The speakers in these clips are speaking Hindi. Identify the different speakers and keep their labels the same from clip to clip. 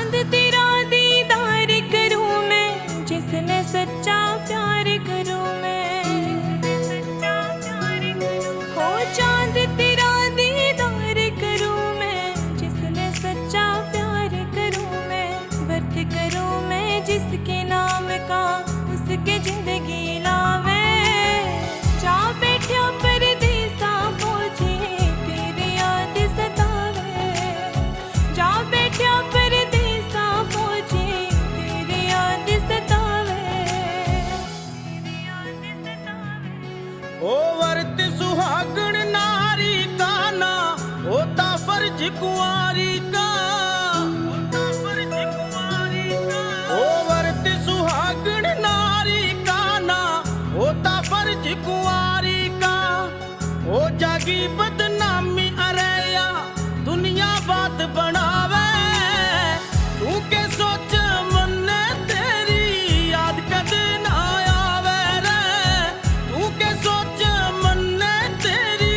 Speaker 1: चांद तेरा दीदार करूं मैं, जिसने सच्चा प्यार करूं मैं, हो चांद तेरा दीदार करूं मैं, जिसने सच्चा प्यार करूं मैं, व्रत करूं मैं जिसके नाम का, उसके जिंदगी लावे। जा बैठा परदेसा फौजी, तेरी याद सतावे। जा बैठा परदेसा फौजी, तेरी याद सतावे।
Speaker 2: ओ वर्त सुहागण नारी का ना होता फर्ज कुंवारी का, ओ वर्त सुहागण नारी का ना होता फर्ज कुंवारी का। ओ जागी बदनामी अरेया दुनिया बात बनावे, तू के सोच मन तेरी याद कदे ना आवे रे, तू के सोच मन तेरी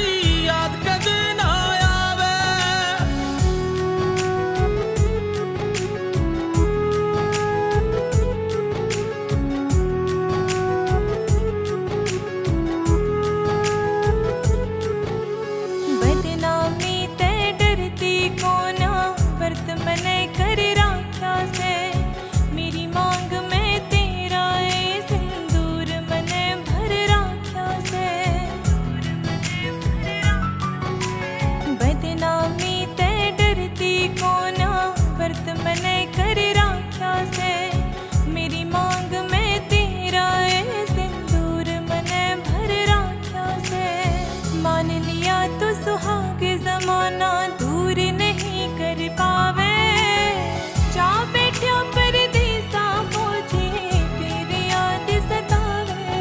Speaker 2: याद कदे ना आवे।
Speaker 1: बदनामी ते डरती कोना, व्रत मने कर राख्या से। मेरी मांग में तेरा ए सिंदूर मने भर राख्या से। बदनामी ते डरती कोना, व्रत मने कर राख्या से। मेरी मांग में तेरा ए सिंदूर मने भर राख्या से। मान लिया तो सुहाग जमाना दूर नहीं कर पावे। जा बैठा परदेसा फौजी, तेरी याद सतावे।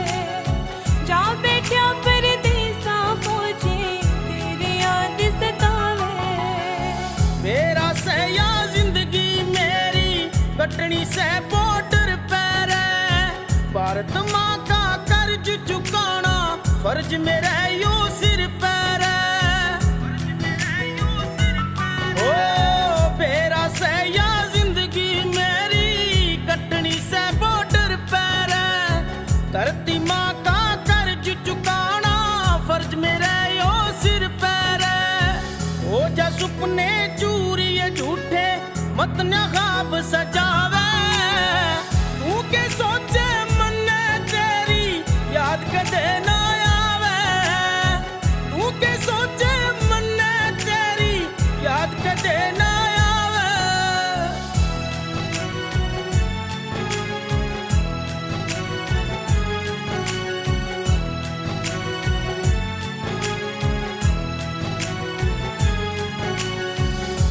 Speaker 1: जा बैठा परदेसा फौजी, तेरी याद सतावे।
Speaker 2: मेरा सया जिंदगी मेरी कटनी से बॉर्डर पर है, भारत माँ का कर्ज चुकाना फर्ज मेरा यो सिर पर है। ओ मेरा सया जिंदगी मेरी कटनी से बॉर्डर पर है, धरती माँ का कर्ज चुकाना फर्ज मेरा यो सिर पर है। ओ जा सुपने चूरिए झूठे मत न ख्वाब सजावे, तू के सोचे मन तेरी याद कदे ना आवे, तू के सोचे मन तेरी याद कदे ना आवे।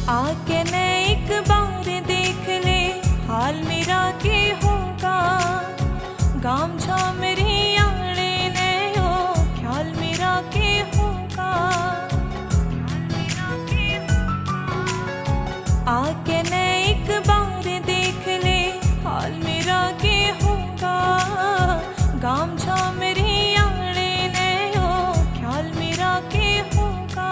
Speaker 1: आके न एक बार देख ले हाल मेरा के होगा। गाम मेरी आने ने हो ख्याल मेरा के होगा। आके न एक बार देख ले हाल मेरा के होगा। गाम मेरी आने ने हो ख्याल मेरा के होगा।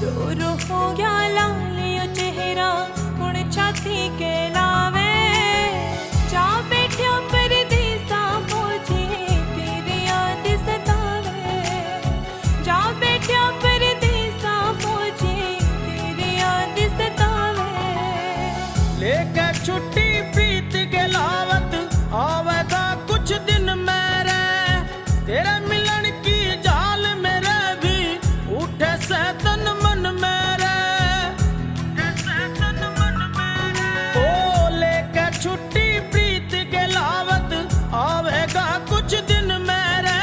Speaker 1: रो रो हो गया लालियो चेहरा, कुण छाती के लावे। जा बैठा परदेसा फौजी, तेरी याद सतावे। जा बैठा परदेसा फौजी, तेरी याद सतावे।
Speaker 2: लेके छुट्टी प्रीत के लावत आवेगा कुछ दिन मेरे, तेरे मिलन की जाल मेरे भी उठे से तन मन मेरे। ओ लेके छुट्टी प्रीत के लावत आवेगा कुछ दिन मेरे,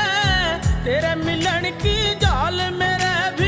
Speaker 2: तेरे मिलन की जाल मेरे भी